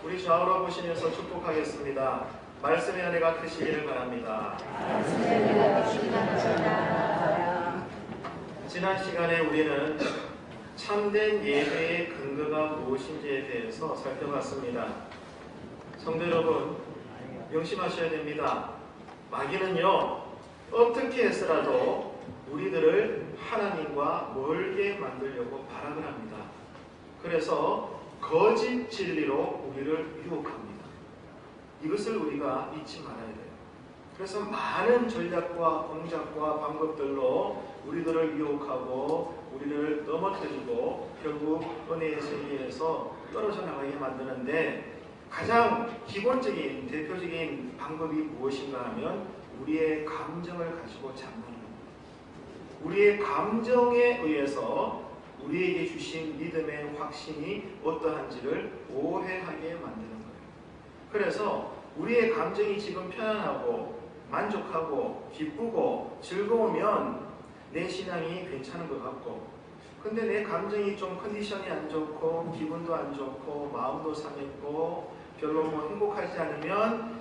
우리 좌우로 보시면서 축복하겠습니다. 말씀의 은혜가 크시기를 바랍니다. 지난 시간에 우리는 참된 예배의 근거가 무엇인지에 대해서 살펴봤습니다. 성도 여러분, 명심하셔야 됩니다. 마귀는요, 어떻게 해서라도 우리들을 하나님과 멀게 만들려고 발악을 합니다. 그래서 거짓 진리로 우리를 유혹합니다. 이것을 우리가 잊지 말아야 돼요. 그래서 많은 전략과 공작과 방법들로 우리들을 유혹하고 우리를 넘어뜨리고 결국 은혜의 세계에서 떨어져 나가게 만드는데, 가장 기본적인 대표적인 방법이 무엇인가 하면 우리의 감정을 가지고 잡는 겁니다. 우리의 감정에 의해서 우리에게 주신 믿음의 확신이 어떠한지를 오해하게 만드는 거예요. 그래서 우리의 감정이 지금 편안하고 만족하고 기쁘고 즐거우면 내 신앙이 괜찮은 것 같고, 근데 내 감정이 좀 컨디션이 안 좋고 기분도 안 좋고 마음도 상했고 별로 행복하지 않으면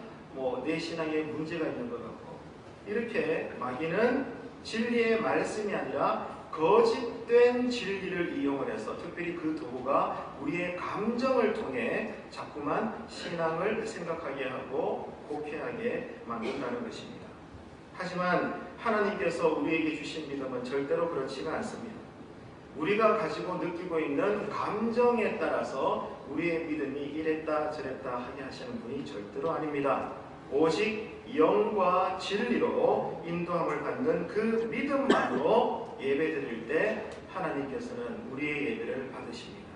내 신앙에 문제가 있는 것 같고, 이렇게 마귀는 진리의 말씀이 아니라 거짓된 진리를 이용을 해서, 특별히 그 도구가 우리의 감정을 통해 자꾸만 신앙을 생각하게 하고 곡해하게 만든다는 것입니다. 하지만 하나님께서 우리에게 주신 믿음은 절대로 그렇지가 않습니다. 우리가 가지고 느끼고 있는 감정에 따라서 우리의 믿음이 이랬다 저랬다 하게 하시는 분이 절대로 아닙니다. 오직 영과 진리로 인도함을 받는 그 믿음만으로 예배드릴 때 하나님께서는 우리의 예배를 받으십니다.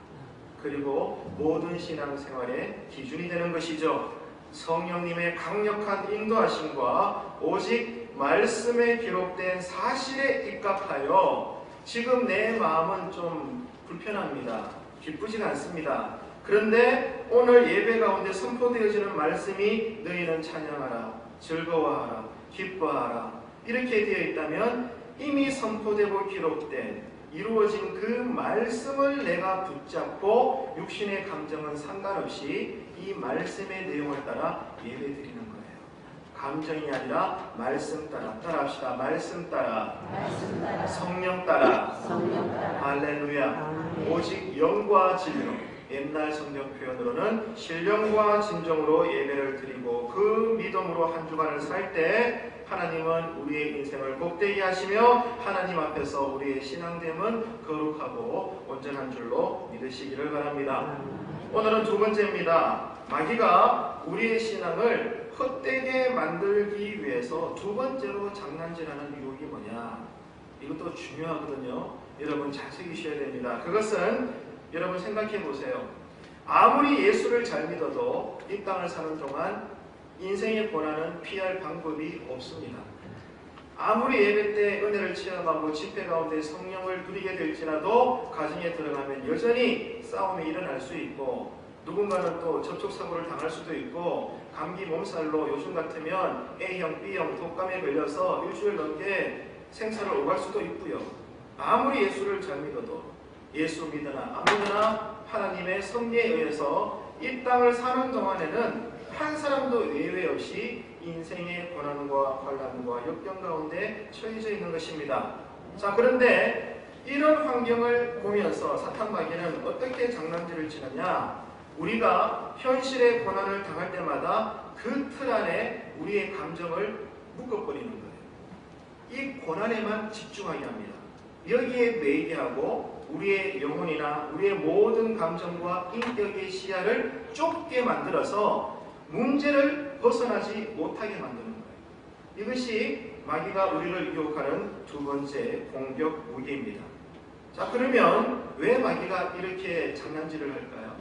그리고 모든 신앙생활의 기준이 되는 것이죠. 성령님의 강력한 인도하심과 오직 말씀에 기록된 사실에 입각하여 지금 내 마음은 좀 불편합니다. 기쁘지가 않습니다. 그런데 오늘 예배 가운데 선포되어지는 말씀이 너희는 찬양하라, 즐거워하라, 기뻐하라 이렇게 되어 있다면 이미 선포되고 기록된 이루어진 그 말씀을 내가 붙잡고 육신의 감정은 상관없이 이 말씀의 내용을 따라 예배드리는 거예요. 감정이 아니라 말씀 따라. 따라합시다. 말씀 따라. 성령 따라. 할렐루야. 오직 영과 진리로, 옛날 성경 표현으로는 신령과 진정으로 예배를 드리고 그 믿음으로 한 주간을 살 때 하나님은 우리의 인생을 복되게 하시며 하나님 앞에서 우리의 신앙됨은 거룩하고 온전한 줄로 믿으시기를 바랍니다. 오늘은 두 번째입니다. 마귀가 우리의 신앙을 헛되게 만들기 위해서 두 번째로 장난질하는 유혹이 뭐냐? 이것도 중요하거든요. 여러분 잘 새기셔야 됩니다. 그것은 여러분 생각해 보세요. 아무리 예수를 잘 믿어도 이 땅을 사는 동안 인생의 고난은 피할 방법이 없습니다. 아무리 예배 때 은혜를 체험하고 집회 가운데 성령을 누리게 될지라도 가정에 들어가면 여전히 싸움이 일어날 수 있고, 누군가는 또 접촉사고를 당할 수도 있고, 감기 몸살로 요즘 같으면 A형, B형 독감에 걸려서 일주일 넘게 생사를 오갈 수도 있고요. 아무리 예수를 잘 믿어도, 예수 믿으나 안 믿으나 하나님의 섭리에 의해서 이 땅을 사는 동안에는 한 사람도 예외 없이 인생의 고난과 환난과 역경 가운데 처해져 있는 것입니다. 자, 그런데 이런 환경을 보면서 사탄 마귀는 어떻게 장난질을 치느냐? 우리가 현실의 고난을 당할 때마다 그 틀 안에 우리의 감정을 묶어버리는 거예요. 이 고난에만 집중하게 합니다. 여기에 매이게 하고 우리의 영혼이나 우리의 모든 감정과 인격의 시야를 좁게 만들어서 문제를 벗어나지 못하게 만드는 거예요. 이것이 마귀가 우리를 유혹하는 두 번째 공격 무기입니다. 자, 그러면 왜 마귀가 이렇게 장난질을 할까요?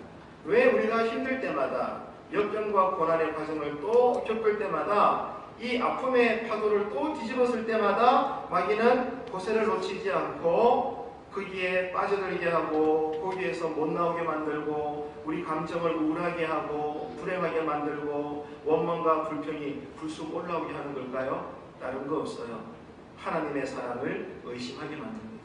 왜 우리가 힘들 때마다, 역경과 고난의 과정을 또 겪을 때마다, 이 아픔의 파도를 또 뒤집었을 때마다 마귀는 고세를 놓치지 않고 거기에 빠져들게 하고 거기에서 못 나오게 만들고 우리 감정을 우울하게 하고 불행하게 만들고 원망과 불평이 불쑥 올라오게 하는 걸까요? 다른 거 없어요. 하나님의 사랑을 의심하게 만듭니다.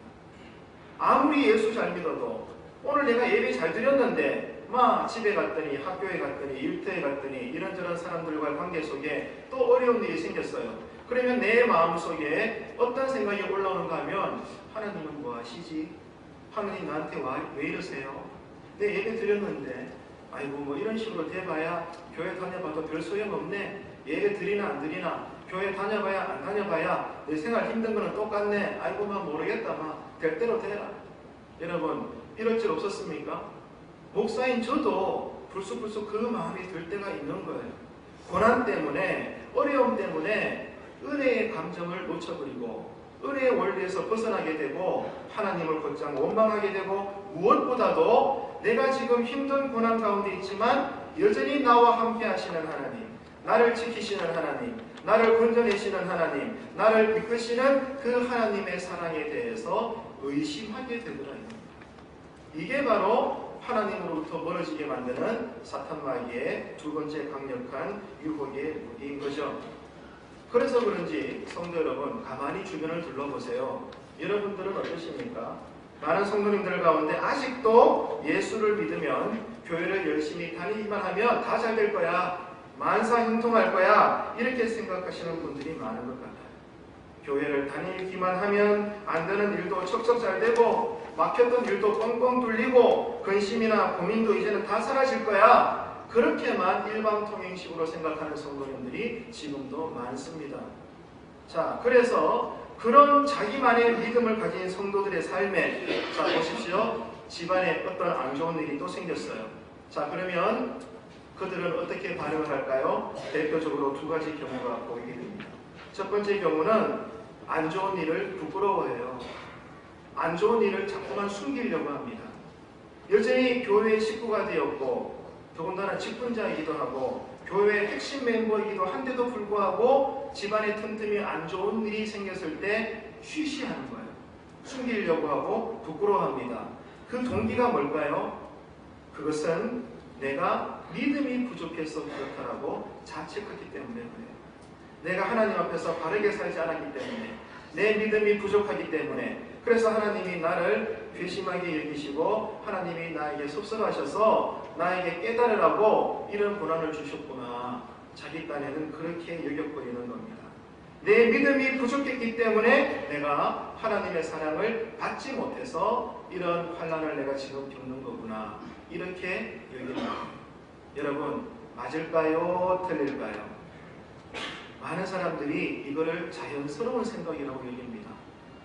아무리 예수 잘 믿어도 오늘 내가 예배 잘 드렸는데 막 집에 갔더니 학교에 갔더니 일터에 갔더니 이런저런 사람들과의 관계 속에 또 어려운 일이 생겼어요. 그러면 내 마음속에 어떤 생각이 올라오는가 하면 하나님은 뭐 하시지? 하나님 나한테 왜 이러세요? 내 예배 드렸는데 아이고 뭐 이런 식으로 돼봐야 교회 다녀봐도 별 소용없네. 예배 드리나 안 드리나 교회 다녀봐야 안 다녀봐야 내 생활 힘든 거는 똑같네. 아이고 막 모르겠다. 막 될 대로 되라. 여러분 이럴 줄 없었습니까? 목사인 저도 불쑥불쑥 그 마음이 들 때가 있는 거예요. 고난 때문에 어려움 때문에 은혜의 감정을 놓쳐버리고 은혜의 원리에서 벗어나게 되고 하나님을 곧장 원망하게 되고 무엇보다도 내가 지금 힘든 고난 가운데 있지만 여전히 나와 함께 하시는 하나님, 나를 지키시는 하나님, 나를 건져내시는 하나님, 나를 이끄시는 그 하나님의 사랑에 대해서 의심하게 되더라. 이게 바로 하나님으로부터 멀어지게 만드는 사탄 마귀의 두 번째 강력한 유혹의 무기인 거죠. 그래서 그런지 성도 여러분 가만히 주변을 둘러보세요. 여러분들은 어떠십니까? 많은 성도님들 가운데 아직도 예수를 믿으면 교회를 열심히 다니기만 하면 다 잘 될 거야. 만사형통할 거야. 이렇게 생각하시는 분들이 많은 것 같아요. 교회를 다니기만 하면 안 되는 일도 척척 잘 되고 막혔던 일도 뻥뻥 뚫리고 근심이나 고민도 이제는 다 사라질 거야. 그렇게만 일방통행식으로 생각하는 성도님들이 지금도 많습니다. 자, 그래서 그런 자기만의 믿음을 가진 성도들의 삶에 자 보십시오. 집안에 어떤 안 좋은 일이 또 생겼어요. 자, 그러면 그들은 어떻게 반응을 할까요? 대표적으로 두 가지 경우가 보이게 됩니다. 첫 번째 경우는 안 좋은 일을 부끄러워해요. 안 좋은 일을 자꾸만 숨기려고 합니다. 여전히 교회의 식구가 되었고 더군다나 직분자이기도 하고 교회의 핵심 멤버이기도 한데도 불구하고 집안에 틈틈이 안 좋은 일이 생겼을 때 쉬쉬하는 거예요. 숨기려고 하고 부끄러워합니다. 그 동기가 뭘까요? 그것은 내가 믿음이 부족해서 그렇다라고 자책하기 때문에 그래요. 내가 하나님 앞에서 바르게 살지 않았기 때문에 내 믿음이 부족하기 때문에 그래서 하나님이 나를 괘씸하게 여기시고 하나님이 나에게 섭섭하셔서 나에게 깨달으라고 이런 고난을 주셨구나. 자기 딴에는 그렇게 여겨버리는 겁니다. 내 믿음이 부족했기 때문에 내가 하나님의 사랑을 받지 못해서 이런 환난을 내가 지금 겪는 거구나. 이렇게 여깁니다. 여러분 맞을까요? 틀릴까요? 많은 사람들이 이거를 자연스러운 생각이라고 여깁니다.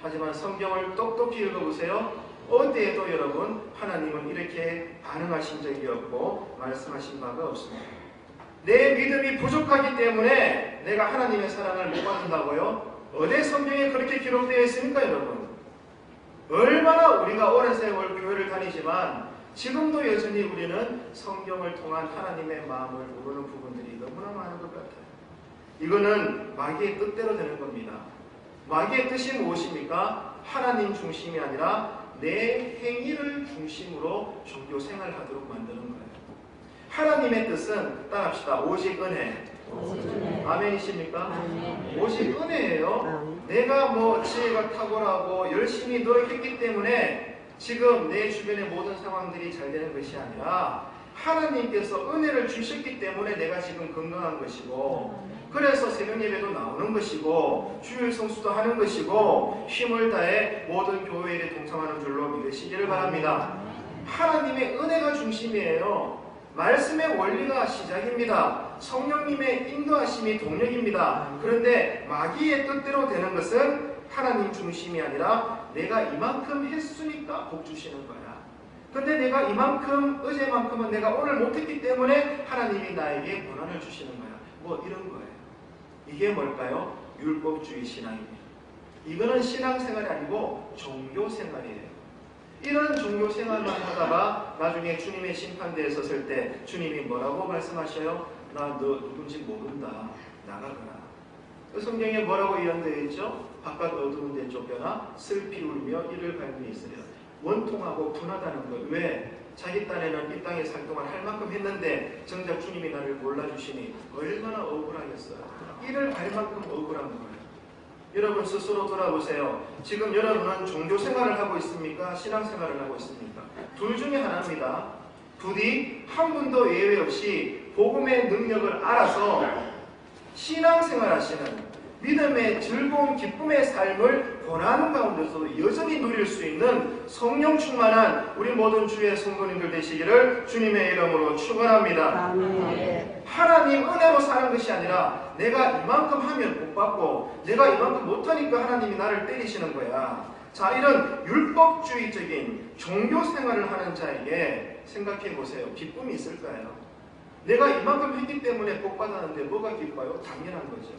하지만 성경을 똑똑히 읽어보세요. 어디에도 여러분 하나님은 이렇게 반응하신 적이 없고 말씀하신 바가 없습니다. 내 믿음이 부족하기 때문에 내가 하나님의 사랑을 못 받는다고요? 어디 성경에 그렇게 기록되어 있습니까 여러분? 얼마나 우리가 오랜 세월 교회를 다니지만 지금도 여전히 우리는 성경을 통한 하나님의 마음을 모르는 부분들이 너무나 많은 것 같아요. 이거는 마귀의 뜻대로 되는 겁니다. 마귀의 뜻이 무엇입니까? 하나님 중심이 아니라 내 행위를 중심으로 종교 생활하도록 만드는 거예요. 하나님의 뜻은 따라합시다. 오직 은혜. 아멘이십니까? 아멘. 오직 은혜예요. 내가 뭐 지혜가 탁월하고 열심히 노력했기 때문에 지금 내 주변의 모든 상황들이 잘 되는 것이 아니라 하나님께서 은혜를 주셨기 때문에 내가 지금 건강한 것이고 그래서 새벽 예배도 나오는 것이고 주일 성수도 하는 것이고 힘을 다해 모든 교회 일에 동참하는 줄로 믿으시기를 바랍니다. 하나님의 은혜가 중심이에요. 말씀의 원리가 시작입니다. 성령님의 인도하심이 동력입니다. 그런데 마귀의 뜻대로 되는 것은 하나님 중심이 아니라 내가 이만큼 했으니까 복 주시는 거야. 근데 내가 이만큼 어제만큼은 내가 오늘 못했기 때문에 하나님이 나에게 고난을 주시는 거야. 뭐 이런 거예요. 이게 뭘까요? 율법주의 신앙입니다. 이거는 신앙생활이 아니고 종교생활이에요. 이런 종교생활만 하다가 나중에 주님의 심판대에 섰을 때 주님이 뭐라고 말씀하셔요? 나 너 누군지 모른다. 나가거라. 그 성경에 뭐라고 예언되어 있죠? 바깥 어두운 데 쫓겨나 슬피 울며 이를 밟는 있으려. 원통하고 분하다는 것. 왜? 자기 딴에는 이 땅에 살 동안 할 만큼 했는데 정작 주님이 나를 몰라주시니 얼마나 억울하겠어요. 이를 할 만큼 억울한 거예요. 여러분 스스로 돌아보세요. 지금 여러분은 종교생활을 하고 있습니까? 신앙생활을 하고 있습니까? 둘 중에 하나입니다. 부디 한 분도 예외 없이 복음의 능력을 알아서 신앙생활 하시는 믿음의 즐거운 기쁨의 삶을 고난 가운데서도 여전히 누릴 수 있는 성령 충만한 우리 모든 주의 성도님들 되시기를 주님의 이름으로 축원합니다. 아멘. 하나님 은혜로 사는 것이 아니라 내가 이만큼 하면 복 받고 내가 이만큼 못하니까 하나님이 나를 때리시는 거야. 자, 이런 율법주의적인 종교 생활을 하는 자에게 생각해 보세요. 기쁨이 있을까요? 내가 이만큼 했기 때문에 복 받았는데 뭐가 기뻐요? 당연한 거죠.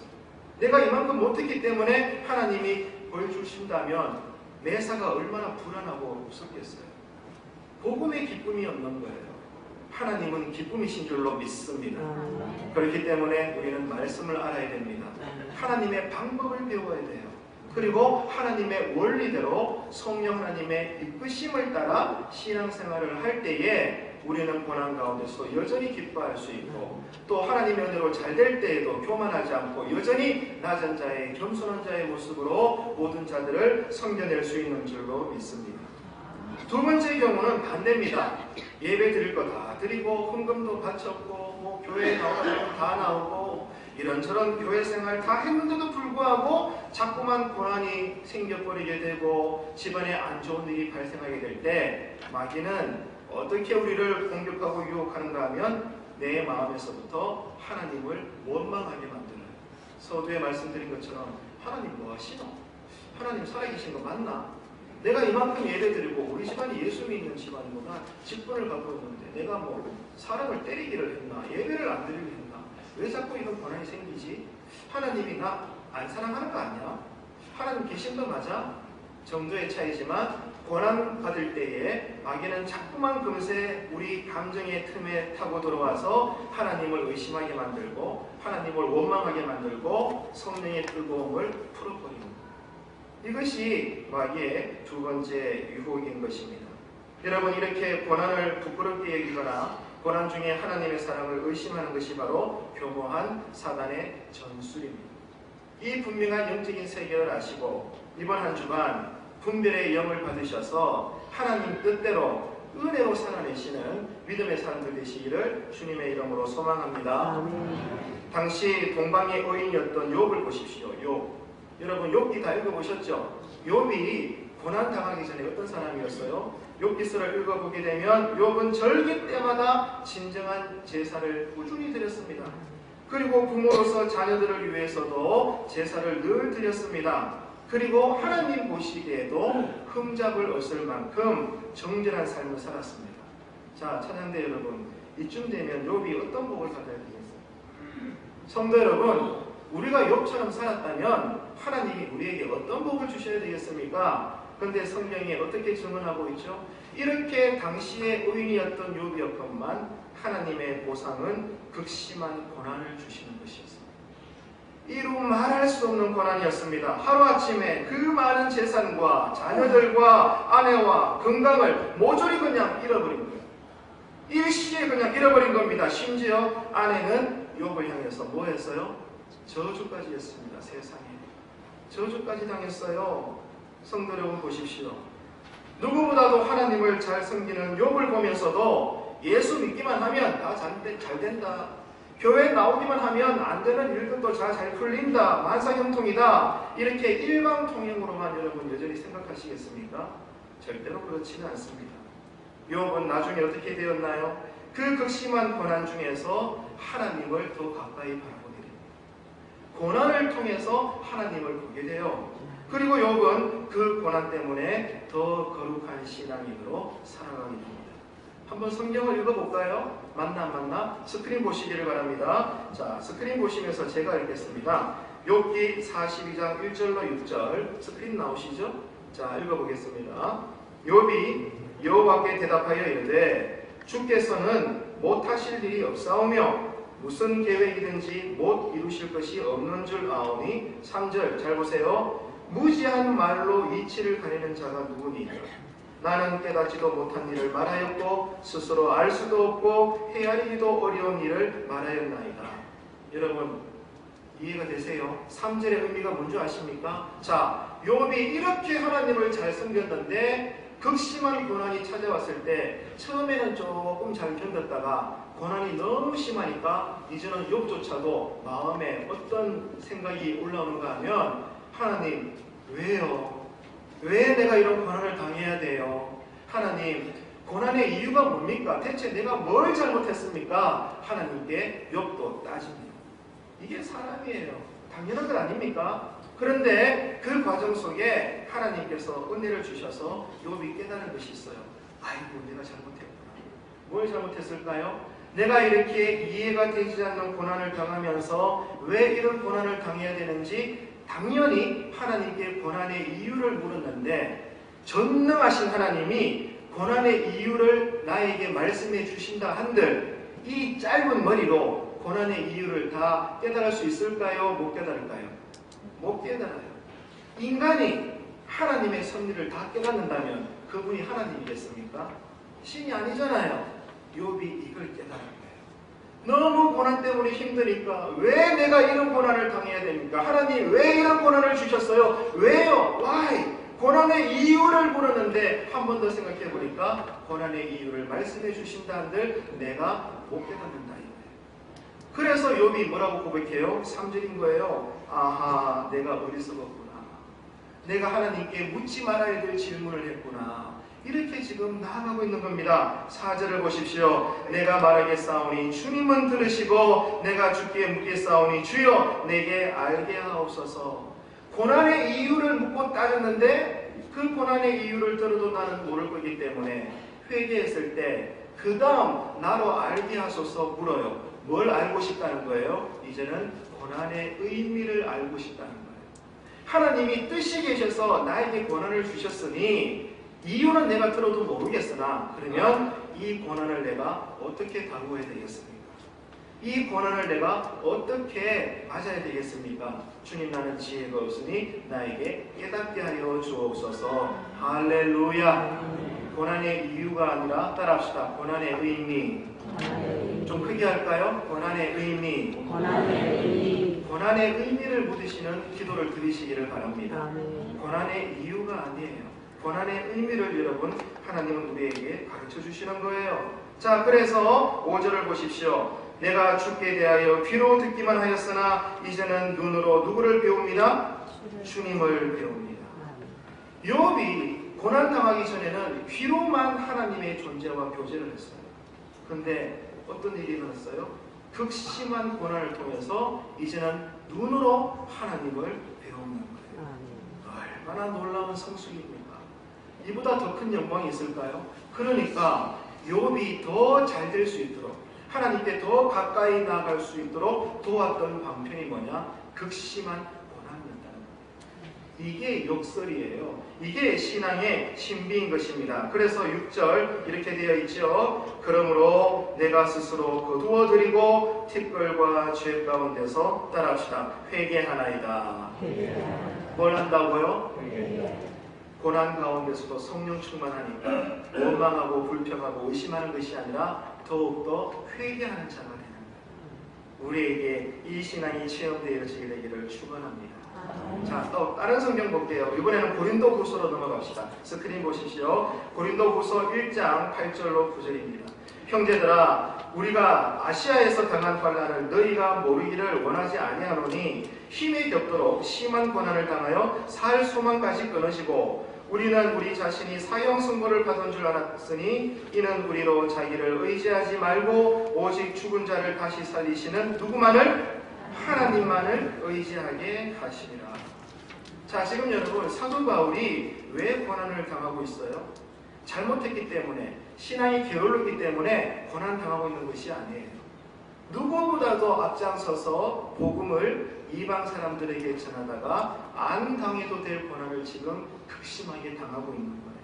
내가 이만큼 못했기 때문에 하나님이 벌 주신다면 매사가 얼마나 불안하고 무섭겠어요. 복음의 기쁨이 없는 거예요. 하나님은 기쁨이신 줄로 믿습니다. 그렇기 때문에 우리는 말씀을 알아야 됩니다. 하나님의 방법을 배워야 돼요. 그리고 하나님의 원리대로 성령 하나님의 이끄심을 따라 신앙생활을 할 때에 우리는 고난 가운데서 여전히 기뻐할 수 있고 또 하나님의 은혜로 잘 될 때에도 교만하지 않고 여전히 낮은 자의 겸손한 자의 모습으로 모든 자들을 섬겨낼 수 있는 줄로 믿습니다. 두 번째 경우는 반대입니다. 예배 드릴 거 다 드리고 헌금도 바쳤고 뭐 교회에 나오는 다 나오고 이런저런 교회 생활 다 했는데도 불구하고 자꾸만 고난이 생겨버리게 되고 집안에 안 좋은 일이 발생하게 될 때 마귀는 어떻게 우리를 공격하고 유혹하는가 하면 내 마음에서부터 하나님을 원망하게 만들어요. 서두에 말씀드린 것처럼 하나님 뭐 하시노? 하나님 살아계신 거 맞나? 내가 이만큼 예배드리고 우리 집안이 예수 믿는 집안이구나 직분을 갖고 있는데 내가 뭐 사람을 때리기를 했나? 예배를 안 드리게 했나? 왜 자꾸 이런 고난이 생기지? 하나님이 나 안 사랑하는 거 아니야? 하나님 계신 거 맞아? 정도의 차이지만 고난 받을 때에 마귀는 자꾸만 금세 우리 감정의 틈에 타고 들어와서 하나님을 의심하게 만들고 하나님을 원망하게 만들고 성령의 뜨거움을 풀어버립니다. 이것이 마귀의 두 번째 유혹인 것입니다. 여러분, 이렇게 고난을 부끄럽게 여기거나 고난 중에 하나님의 사랑을 의심하는 것이 바로 교모한 사단의 전술입니다. 이 분명한 영적인 세계를 아시고 이번 한 주간 분별의 영을 받으셔서 하나님 뜻대로 은혜로 살아내시는 믿음의 사람들 되시기를 주님의 이름으로 소망합니다. 당시 동방의 의인이었던 욥을 보십시오. 욥. 여러분 욥기 다 읽어보셨죠? 욥이 고난당하기 전에 어떤 사람이었어요? 욥기서를 읽어보게 되면 욥은 절기 때마다 진정한 제사를 꾸준히 드렸습니다. 그리고 부모로서 자녀들을 위해서도 제사를 늘 드렸습니다. 그리고 하나님 보시기에도 흠잡을 얻을 만큼 정결한 삶을 살았습니다. 자, 찬양대 여러분, 이쯤 되면 욥이 어떤 복을 받아야 되겠어요? 성도 여러분, 우리가 욥처럼 살았다면 하나님이 우리에게 어떤 복을 주셔야 되겠습니까? 그런데 성경이 어떻게 증언하고 있죠? 이렇게 당시의 의인이었던 욥이었건만 하나님의 보상은 극심한 고난을 주시는 것이었습니다. 이루 말할 수 없는 고난이었습니다. 하루아침에 그 많은 재산과 자녀들과 아내와 건강을 모조리 그냥 잃어버린 거예요. 일시에 그냥 잃어버린 겁니다. 심지어 아내는 욥을 향해서 뭐 했어요? 저주까지 했습니다. 세상에. 저주까지 당했어요. 성도 여러분 보십시오. 누구보다도 하나님을 잘 섬기는 욥을 보면서도 예수 믿기만 하면 다 잘 된다. 교회 나오기만 하면 안 되는 일들도 잘 풀린다. 만사형통이다. 이렇게 일방통행으로만 여러분 여전히 생각하시겠습니까? 절대로 그렇지는 않습니다. 욥은 나중에 어떻게 되었나요? 그 극심한 고난 중에서 하나님을 더 가까이 바라보게 됩니다. 고난을 통해서 하나님을 보게 돼요. 그리고 욥은 그 고난 때문에 더 거룩한 신앙인으로 살아가게 됩니다. 한번 성경을 읽어볼까요? 맞나? 스크린 보시기를 바랍니다. 자, 스크린 보시면서 제가 읽겠습니다. 욥기 42장 1절로 6절 스크린 나오시죠? 자, 읽어보겠습니다. 욥이 여호와께 대답하여 이르되 주께서는 못하실 일이 없사오며 무슨 계획이든지 못 이루실 것이 없는 줄 아오니 3절 잘 보세요. 무지한 말로 이치를 가리는 자가 누구니? 나는 깨닫지도 못한 일을 말하였고 스스로 알 수도 없고 헤아리기도 어려운 일을 말하였나이다. 여러분 이해가 되세요? 3절의 의미가 뭔지 아십니까? 자, 욥이 이렇게 하나님을 잘 섬겼는데 극심한 고난이 찾아왔을 때 처음에는 조금 잘 견뎠다가 고난이 너무 심하니까 이제는 욥조차도 마음에 어떤 생각이 올라오는가 하면 하나님 왜요? 왜 내가 이런 고난을 당해야 돼요? 하나님 고난의 이유가 뭡니까? 대체 내가 뭘 잘못했습니까? 하나님께 욥도 따집니다. 이게 사람이에요. 당연한 것 아닙니까? 그런데 그 과정 속에 하나님께서 은혜를 주셔서 욥이 깨달은 것이 있어요. 아이고 내가 잘못했구나. 뭘 잘못했을까요? 내가 이렇게 이해가 되지 않는 고난을 당하면서 왜 이런 고난을 당해야 되는지 당연히 하나님께 고난의 이유를 물었는데 전능하신 하나님이 고난의 이유를 나에게 말씀해 주신다 한들 이 짧은 머리로 고난의 이유를 다 깨달을 수 있을까요? 못 깨달을까요? 못 깨달아요. 인간이 하나님의 섭리를 다 깨닫는다면 그분이 하나님이겠습니까? 신이 아니잖아요. 욥이 이걸 깨달은 거예요. 너무 고난 때문에 힘드니까 왜 내가 이런 고난을 당해야 됩니까? 하나님 왜 이런 고난을 주셨어요? 왜요? Why? 고난의 이유를 물었는데 한 번 더 생각해 보니까 고난의 이유를 말씀해 주신다 한들 내가 못 깨닫는다 이거예요. 그래서 욥이 뭐라고 고백해요? 3절인 거예요. 아하 내가 어리석었구나. 내가 하나님께 묻지 말아야 될 질문을 했구나. 이렇게 지금 나아가고 있는 겁니다. 4절을 보십시오. 내가 말하겠사오니 주님은 들으시고 내가 주께 묻겠사오니 주여 내게 알게 하옵소서. 고난의 이유를 묻고 따졌는데 그 고난의 이유를 들어도 나는 모를 거기 때문에 회개했을 때 그 다음 나로 알게 하소서 물어요. 뭘 알고 싶다는 거예요? 이제는 고난의 의미를 알고 싶다는 거예요. 하나님이 뜻이 계셔서 나에게 고난을 주셨으니 이유는 내가 들어도 모르겠으나 그러면 이 고난을 내가 어떻게 당해야 되겠습니까? 이 고난을 내가 어떻게 맞아야 되겠습니까? 주님 나는 지혜가 없으니 나에게 깨닫게 하여 주옵소서. 할렐루야. 고난의 이유가 아니라 따라합시다. 고난의 의미. 좀 크게 할까요? 고난의 의미. 고난의 의미를 묻으시는 기도를 드리시기를 바랍니다. 고난의 이유가 아니에요. 고난의 의미를 여러분 하나님은 우리에게 가르쳐 주시는 거예요. 자, 그래서 5절을 보십시오. 내가 주께 대하여 귀로 듣기만 하였으나 이제는 눈으로 누구를 배웁니다? 주님을 배웁니다. 욥이 고난당하기 전에는 귀로만 하나님의 존재와 교제를 했어요. 그런데 어떤 일이 일어났어요? 극심한 고난을 통해서 이제는 눈으로 하나님을 배우는 거예요. 얼마나 놀라운 성숙입니까? 이보다 더 큰 영광이 있을까요? 그러니까 욥이 더 잘 될 수 있도록 하나님께 더 가까이 나아갈 수 있도록 도왔던 방편이 뭐냐? 극심한 고난이었다는 거예요. 이게 역설이에요. 이게 신앙의 신비인 것입니다. 그래서 6절 이렇게 되어 있죠. 그러므로 내가 스스로 거두어드리고 티끌과 죄 가운데서 따라합시다. 회개하나이다. 뭘 한다고요? 고난 가운데서도 성령 충만하니까 원망하고 불평하고 의심하는 것이 아니라 더욱더 회개하는 자가 되는 거예요. 우리에게 이 신앙이 체험되어지게 되기를 축원합니다. 자, 또 다른 성경 볼게요. 이번에는 고린도후서로 넘어갑시다. 스크린 보십시오. 고린도후서 1장 8절로 9절입니다. 형제들아, 우리가 아시아에서 당한 환난을 너희가 모르기를 원하지 아니하노니 힘이 겹도록 심한 고난을 당하여 살 소망까지 끊으시고 우리는 우리 자신이 사형 선고를 받은 줄 알았으니 이는 우리로 자기를 의지하지 말고 오직 죽은 자를 다시 살리시는 누구만을? 하나님만을 의지하게 하시리라. 자, 지금 여러분 사도 바울이 왜 고난을 당하고 있어요? 잘못했기 때문에, 신앙이 게을르기 때문에 고난 당하고 있는 것이 아니에요. 누구보다도 앞장서서 복음을 이방 사람들에게 전하다가 안 당해도 될 고난을 지금 극심하게 당하고 있는 거예요.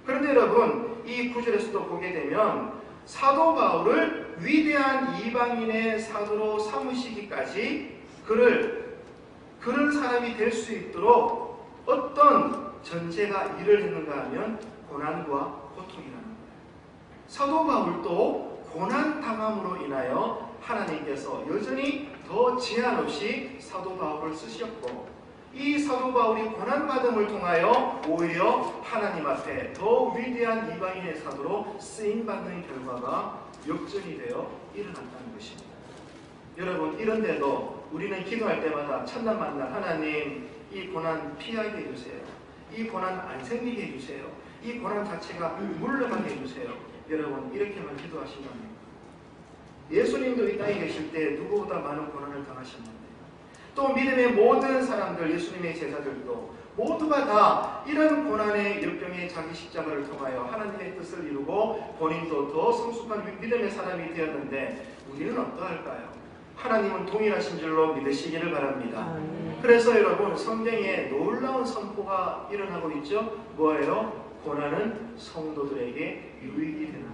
그런데 여러분 이 9절에서도 보게 되면 사도 바울을 위대한 이방인의 사도로 삼으시기까지 그런 사람이 될 수 있도록 어떤 전제가 일을 했는가 하면 고난과 고통이라는 거예요. 사도 바울도 고난 당함으로 인하여 하나님께서 여전히 더 제한 없이 사도 바울을 쓰셨고 이 사도 바울이 고난받음을 통하여 오히려 하나님 앞에 더 위대한 이방인의 사도로 쓰임받는 결과가 역전이 되어 일어났다는 것입니다. 여러분, 이런데도 우리는 기도할 때마다 천난 만날 하나님, 이 고난 피하게 해주세요. 이 고난 안 생기게 해주세요. 이 고난 자체가 물러가게 해주세요. 여러분, 이렇게만 기도하신답니까? 예수님도 이 땅에 계실 때 누구보다 많은 고난을 당하셨는데, 또 믿음의 모든 사람들, 예수님의 제자들도 모두가 다 이런 고난의 역경에 자기 십자가를 통하여 하나님의 뜻을 이루고 본인도 더 성숙한 믿음의 사람이 되었는데, 우리는 어떠할까요? 하나님은 동일하신 줄로 믿으시기를 바랍니다. 그래서 여러분, 성경에 놀라운 선포가 일어나고 있죠. 뭐예요? 고난은 성도들에게 유익이 되느니라.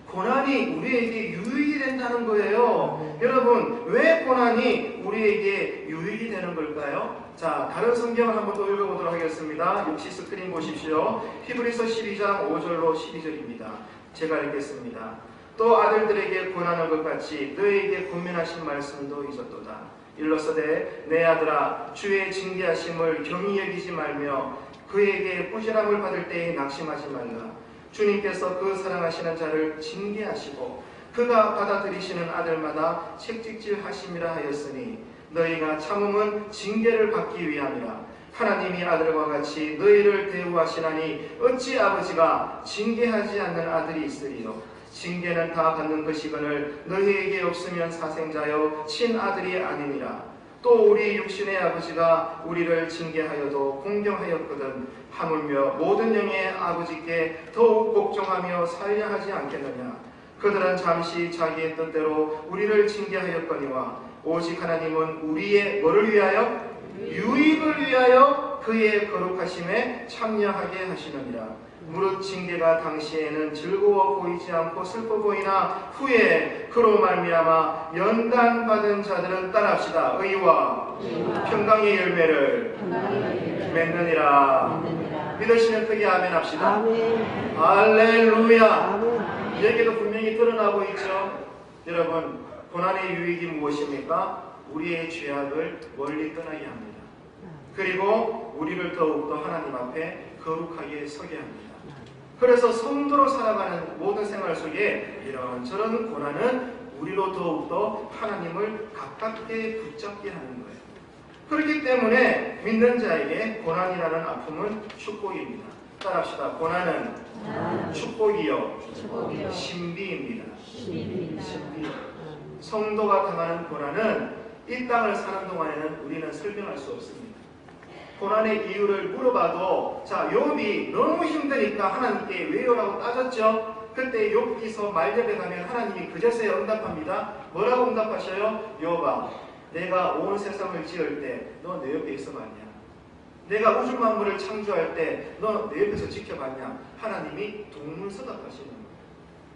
고난이 우리에게 유익이 된다는 거예요. 여러분, 왜 고난이 우리에게 유익이 되는 걸까요? 자, 다른 성경을 한번 또 읽어보도록 하겠습니다. 역시 스크린 보십시오. 히브리서 12장 5절로 12절입니다. 제가 읽겠습니다. 또 아들들에게 권하는 것 같이 너에게 권면하신 말씀도 있었도다. 일러서되 내 아들아, 주의 징계하심을 경히 여기지 말며 그에게 꾸지람을 받을 때에 낙심하지 말라. 주님께서 그 사랑하시는 자를 징계하시고 그가 받아들이시는 아들마다 책찍질하심이라 하였으니 너희가 참음은 징계를 받기 위함이라. 하나님이 아들과 같이 너희를 대우하시나니 어찌 아버지가 징계하지 않는 아들이 있으리요. 징계는 다 받는 것이거늘 너희에게 없으면 사생자여 친아들이 아니니라. 또 우리 육신의 아버지가 우리를 징계하여도 공경하였거든 하물며 모든 영의 아버지께 더욱 복종하며 살려 하지 않겠느냐. 그들은 잠시 자기의 뜻대로 우리를 징계하였거니와 오직 하나님은 우리의 뭐를 위하여? 유익을 위하여 그의 거룩하심에 참여하게 하시느니라. 무릇 징계가 당시에는 즐거워 보이지 않고 슬퍼 보이나 후에 그로 말미암아 연단받은 자들은 따라합시다. 의와 평강의 열매를 맺느니라. 믿으시면 크게 아멘 합시다. 아멘. 할렐루야. 여기도 분명히 드러나고 있죠. 여러분, 고난의 유익이 무엇입니까? 우리의 죄악을 멀리 떠나게 합니다. 그리고 우리를 더욱더 하나님 앞에 거룩하게 서게 합니다. 그래서 성도로 살아가는 모든 생활 속에 이런저런 고난은 우리로 더욱더 하나님을 가깝게 붙잡게 하는 거예요. 그렇기 때문에 믿는 자에게 고난이라는 아픔은 축복입니다. 따라합시다. 고난은 축복이요, 신비입니다. 신비. 성도가 당하는 고난은 이 땅을 사는 동안에는 우리는 설명할 수 없습니다. 고난의 이유를 물어봐도, 자, 욥이 너무 힘드니까 하나님께 왜요라고 따졌죠. 그때 욥기서 말년에 가면 하나님이 그제서야 응답합니다. 뭐라고 응답하셔요? 욥아, 내가 온 세상을 지을 때 너 내 옆에 있어 봤냐? 내가 우주 만물을 창조할 때 너 내 옆에서 지켜봤냐? 하나님이 동문서답하시는 거예요.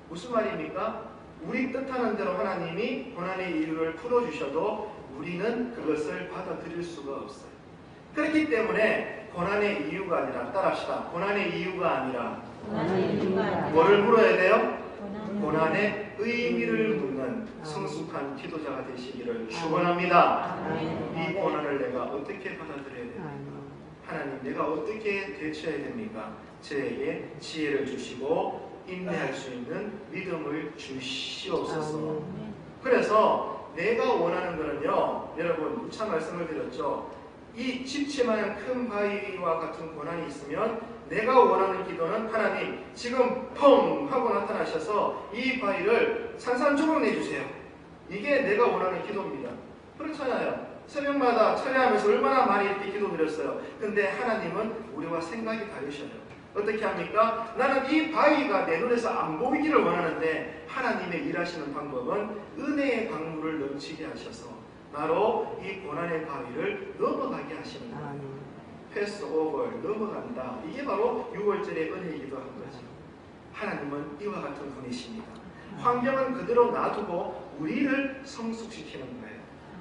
무슨 말입니까? 우리 뜻하는 대로 하나님이 고난의 이유를 풀어주셔도 우리는 그것을 받아들일 수가 없어요. 그렇기 때문에 고난의 이유가 아니라, 따라합시다. 고난의 이유가 아니라 뭐를 물어야 돼요? 고난의 의미를 묻는 성숙한 기도자가 되시기를 축원합니다. 이 고난을 내가 어떻게 받아들여야 됩니까? 하나님, 내가 어떻게 대처해야 됩니까? 저에게 지혜를 주시고 인내할 수 있는 믿음을 주시옵소서. 그래서 내가 원하는 거는요, 여러분 누차 말씀을 드렸죠. 이 집채만한 큰 바위와 같은 고난이 있으면 내가 원하는 기도는 하나님, 지금 펑 하고 나타나셔서 이 바위를 산산조각 내주세요. 이게 내가 원하는 기도입니다. 그렇잖아요. 새벽마다 철야하면서 얼마나 많이 이렇게 기도드렸어요. 근데 하나님은 우리와 생각이 다르셔요. 어떻게 합니까? 나는 이 바위가 내 눈에서 안 보이기를 원하는데 하나님의 일하시는 방법은 은혜의 강물을 넘치게 하셔서 바로 이 고난의 바위를 넘어가게 하시는 거예요. 패스 오버, 넘어간다. 이게 바로 6월절의 은혜이기도 한 거죠. 하나님은 이와 같은 분이십니다. 환경은 그대로 놔두고 우리를 성숙시키는 거예요.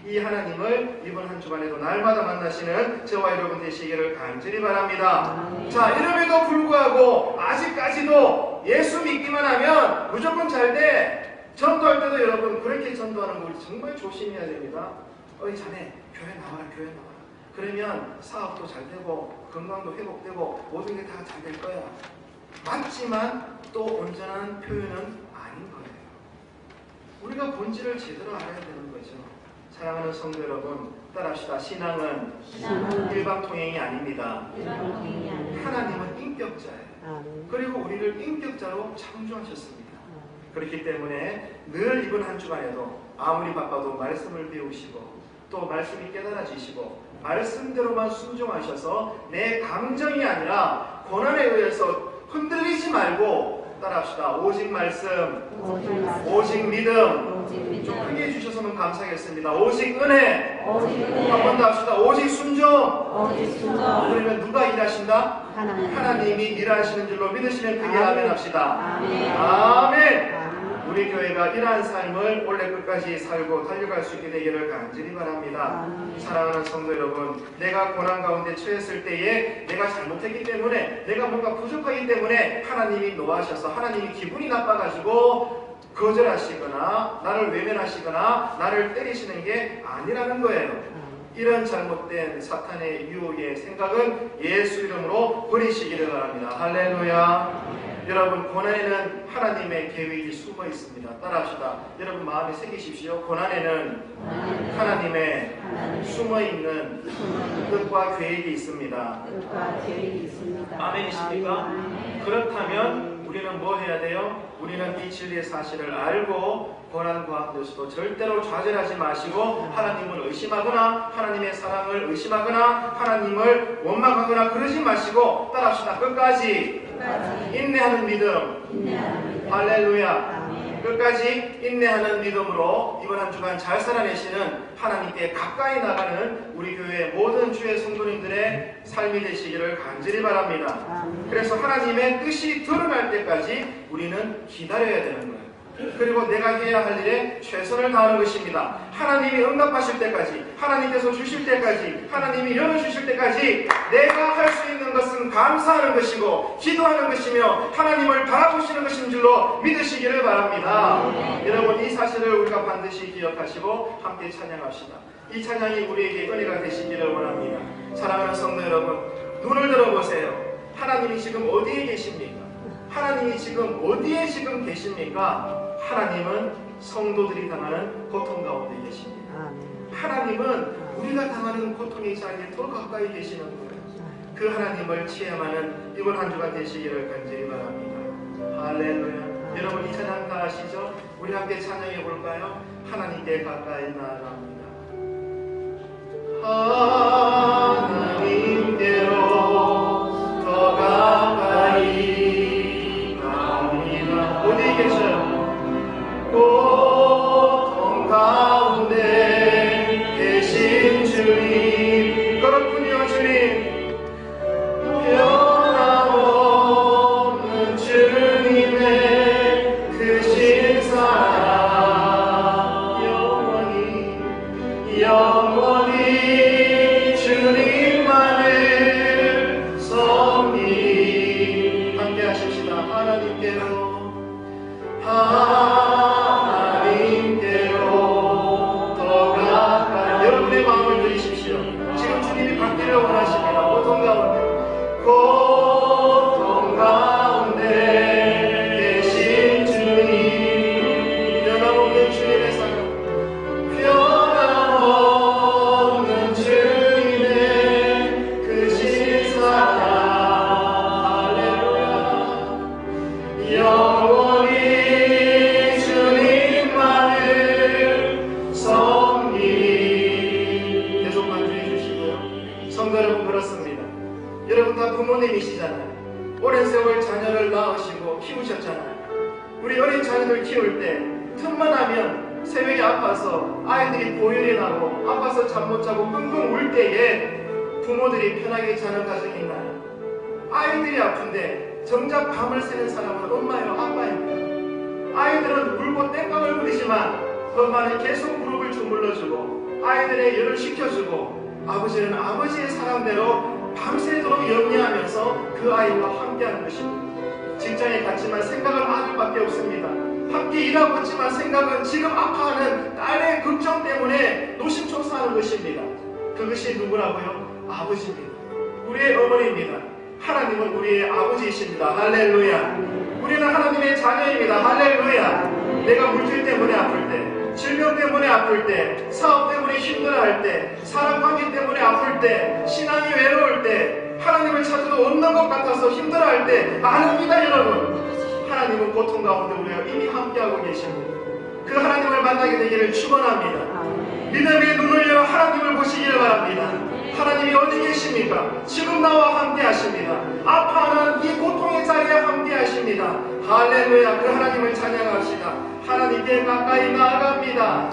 이 하나님을 이번 한 주간에도 날마다 만나시는 저와 여러분 되시기를 간절히 바랍니다. 자, 이름에도 불구하고 아직까지도 예수 믿기만 하면 무조건 잘 돼. 전도할 때도 여러분 그렇게 전도하는 거 우리 정말 조심해야 됩니다. 어이 자네 교회 나와라, 교회 나와라. 그러면 사업도 잘 되고 건강도 회복되고 모든 게 다 잘 될 거야. 맞지만 또 온전한 표현은 아닌 거예요. 우리가 본질을 제대로 알아야 되는 거죠. 사랑하는 성도 여러분, 따라합시다. 신앙은 일방통행이 아닙니다. 하나님은 인격자예요. 그리고 우리를 인격자로 창조하셨습니다. 그렇기 때문에 늘 이번 한 주간에도 아무리 바빠도 말씀을 배우시고 또 말씀이 깨달아지시고 말씀대로만 순종하셔서 내 감정이 아니라 고난에 의해서 흔들리지 말고 따라합시다. 오직 말씀, 오직 믿음, 좀 크게 해주셔서는 감사하겠습니다. 오직 은혜, 한 번 더 합시다. 오직 순종. 그러면 누가 일하신다? 하나님이 일하시는 줄로 믿으시면 크게 아멘 합시다. 아멘. 우리 교회가 이러한 삶을 올해 끝까지 살고 달려갈 수 있게 되기를 간절히 바랍니다. 사랑하는 성도 여러분, 내가 고난 가운데 처했을 때에 내가 잘못했기 때문에 내가 뭔가 부족하기 때문에 하나님이 노하셔서 하나님이 기분이 나빠가지고 거절하시거나 나를 외면하시거나 나를 때리시는 게 아니라는 거예요. 이런 잘못된 사탄의 유혹의 생각은 예수 이름으로 버리시기를 바랍니다. 할렐루야. 여러분, 고난에는 하나님의 계획이 숨어 있습니다. 따라합시다. 여러분 마음에 새기십시오. 고난에는 하나님의 숨어 있는 뜻과 계획이 있습니다. 아멘이십니까? 그렇다면 우리는 뭐 해야 돼요? 우리는 이 진리의 사실을 알고 고난 가운데서도 절대로 좌절하지 마시고 하나님을 의심하거나 하나님의 사랑을 의심하거나 하나님을 원망하거나 그러지 마시고 따라합시다. 끝까지 인내하는 믿음. 할렐루야. 끝까지 인내하는 믿음으로 이번 한 주간 잘 살아내시는 하나님께 가까이 나가는 우리 교회 모든 주의 성도님들의 삶이 되시기를 간절히 바랍니다. 그래서 하나님의 뜻이 드러날 때까지 우리는 기다려야 되는 거예요. 그리고 내가 해야 할 일에 최선을 다하는 것입니다. 하나님이 응답하실 때까지, 하나님께서 주실 때까지, 하나님이 열어주실 때까지 내가 할 수 있는 것은 감사하는 것이고 기도하는 것이며 하나님을 바라보시는 것인 줄로 믿으시기를 바랍니다. 여러분, 이 사실을 우리가 반드시 기억하시고 함께 찬양합시다. 이 찬양이 우리에게 은혜가 되시기를 원합니다. 사랑하는 성도 여러분, 눈을 들어보세요. 하나님이 지금 어디에 계십니까? 하나님이 지금 어디에 지금 계십니까? 하나님은 성도들이 당하는 고통 가운데 계십니다. 하나님은 우리가 당하는 고통의 자리에 더 가까이 계시는 거예요. 그 하나님을 체험하는 이번 한 주가 되시기를 간절히 바랍니다. 할렐루야. 여러분, 이 찬양 다 아시죠? 우리 함께 찬양해 볼까요? 하나님께 가까이 나아갑니다. 하나님께로 더 가까이 갑니다. 어디 계셔요? 고통 가운데 계신 주님, 그렇군요. 주님, 변함없는 주님의 크신 사랑 영원히 주님만을 섬기. 함께 하십시다. 하나님께로 더 가까이. 여러분의 마음을 들이십시오. 지금 주님이 받기를 원하십니다. 고통 가운데 계신 주님, 변함없는 주님의 사랑, 변함없는 주님의 크신 사랑, 할렐루야. 영원히 주님만을 섬기. 계속 만족해 주시고요. 성도 여러분, 그렇습니다. 여러분 다 부모님이시잖아요. 오랜 세월 자녀를 낳으시고 키우셨잖아요. 우리 어린 자녀들 키울 때 틈만 하면 새벽에 아파서 아이들이 보혈이 나고 아파서 잠 못 자고 끙끙 울 때에 부모들이 편하게 자는 가정이 있나요? 아이들이 아픈데 정작 밤을 새는 사람은 엄마예요, 아빠입니다. 아이들은 울고 땡깡을 부리지만 엄마는 계속 무릎을 주물러주고 아이들의 열을 식혀주고 아버지는 아버지의 사랑대로 밤새도록 염려하면서 그 아이와 함께하는 것입니다. 직장에 갔지만 생각은 아들밖에 없습니다. 함께 일하고 있지만 생각은 지금 아파하는 딸의 걱정 때문에 노심초사하는 것입니다. 그것이 누구라고요? 아버지입니다. 우리의 어머니입니다. 하나님은 우리의 아버지이십니다. 할렐루야. 우리는 하나님의 자녀입니다. 할렐루야. 내가 물질 때문에 아플 때, 질병 때문에 아플 때, 사업 때문에 힘들어할 때, 사랑관계 때문에 아플 때, 신앙이 외로울 때, 하나님을 찾아도 없는 것 같아서 힘들어할 때 아닙니다. 여러분, 하나님은 고통 가운데 우리가 이미 함께하고 계십니다. 그 하나님을 만나게 되기를 축원합니다. 믿음의 눈을 열어 하나님을 보시기를 바랍니다. 하나님이 어디 계십니까? 지금 나와 함께 하십니다. 아파하는 이 고통의 자리에 함께 하십니다. 할렐루야. 그 하나님을 찬양합시다. 하나님께 가까이 나아갑니다.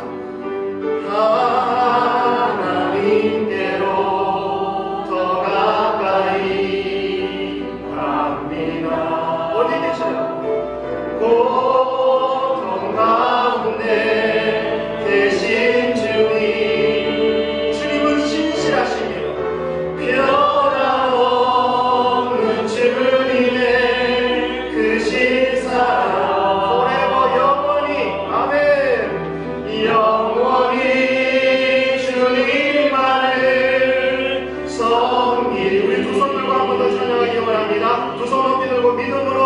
하나님께로 더 가까이 갑니다. 어디 계셔요? 고통 가운데 계신 주님, 주님은 신실하십니다. 변함없는 주님의 그 신사랑 forever 영원히 아멘. 영원히 주님만을 섬기리. 우리 두 손 들고 한 번 더 찬양하기 원합니다. 두 손 높이 들고 믿음으로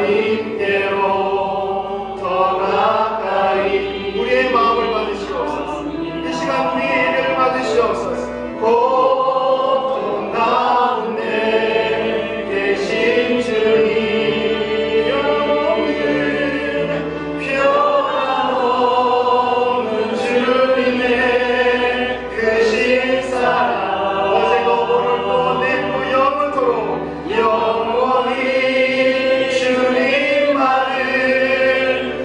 하나님께로 더 가까이 우리의 마음을 받으시옵소서. 이 시간 우리의 예배를 받으시옵소서. 고통 가운데 계신 주님, 변함없는 주님의 그 신사랑 어제도 오늘도 내일도 영원토록 영원히 주님만을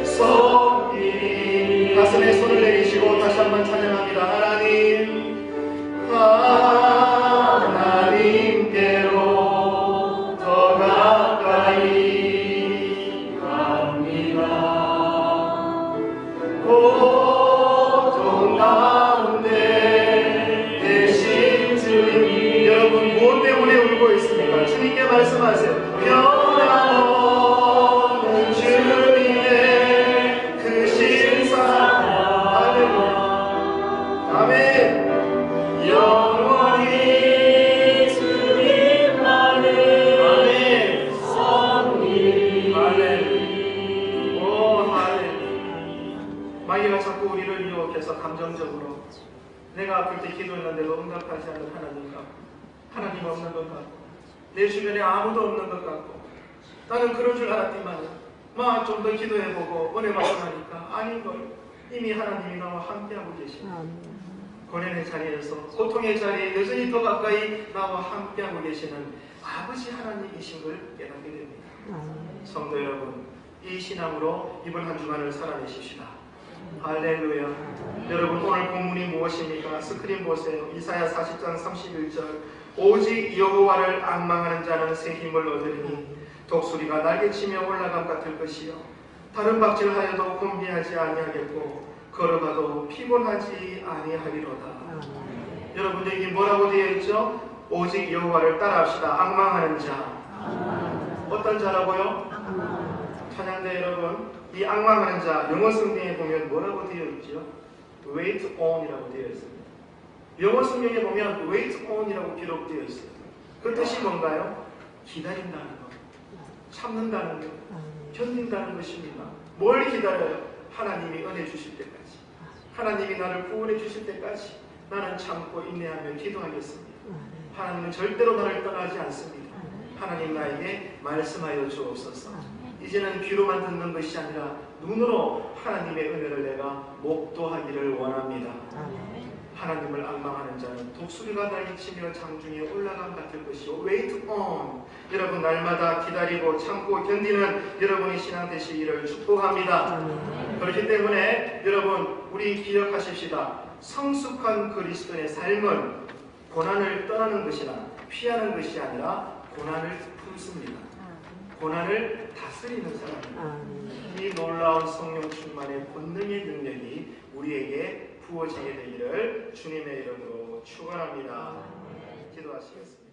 섬기리. 가슴에 손을 내리시고 다시 한번 찬양합니다. 하나님께로 더 가까이 갑니다. 고통 가운데 계신 주님, 여러분 무엇 때문에 울고 있습니까? 주님께 말씀하세요. 변함없는 주님의 그 신사랑 할렐루야. 아멘. 영원히 주님만을 아멘 섬기리. 할렐루야. 오 할렐루야. 마귀가 자꾸 우리를 유혹해서 감정적으로 내가 아플 때 기도했는데도 응답하지 않는 하나님 같고, 하나님 없는 것 같고, 내 주변에 아무도 없는 것 같고, 나는 그런 줄 알았지만 좀 더 기도해보고 은혜 받으니까 아닌걸. 이미 하나님이 나와 함께하고 계십니다. 고난의 자리에서, 고통의 자리에 여전히 더 가까이 나와 함께하고 계시는 아버지 하나님이신 걸 깨닫게 됩니다. 성도 여러분, 이 신앙으로 이번 한 주간을 살아내십시다. 할렐루야. 여러분, 오늘 본문이 무엇입니까? 스크린 보세요. 이사야 40장 31절. 오직 여호와를 앙망하는 자는 새 힘을 얻으리니 독수리가 날개치며 올라감 같을 것이요 다른 박질하여도 곤비하지 아니하겠고 걸어가도 피곤하지 아니하리로다. 여러분, 여기 뭐라고 되어 있죠? 오직 여호와를 따라합시다. 앙망하는 자. 어떤 자라고요? 찬양대 여러분, 이 앙망하는 자 영어 성경에 보면 뭐라고 되어 있죠? wait on이라고 되어 있습니다. 영어 성경에 보면 wait on이라고 기록되어 있어요. 그 뜻이 뭔가요? 기다린다는 것, 참는다는 것, 견딘다는 것입니다. 뭘 기다려요? 하나님이 은혜 주실 때까지, 하나님이 나를 구원해 주실 때까지 나는 참고 인내하며 기도하겠습니다. 하나님은 절대로 나를 떠나지 않습니다. 하나님 나에게 말씀하여 주옵소서. 이제는 귀로만 듣는 것이 아니라 눈으로 하나님의 은혜를 내가 목도하기를 원합니다. 하나님을 앙망하는 자는 독수리가 날개치며 장중에 올라감 같을 것이요 wait on. 여러분, 날마다 기다리고 참고 견디는 여러분의 신앙 되시기를 축복합니다. 그렇기 때문에 여러분, 우리 기억하십시다. 성숙한 그리스도인의 삶은 고난을 떠나는 것이나 피하는 것이 아니라 고난을 품습니다. 고난을 다스리는 사람입니다. 이 놀라운 성령 충만의 본능의 능력이 우리에게 부어지게 되기를 주님의 이름으로 축원합니다. 기도하시겠습니다.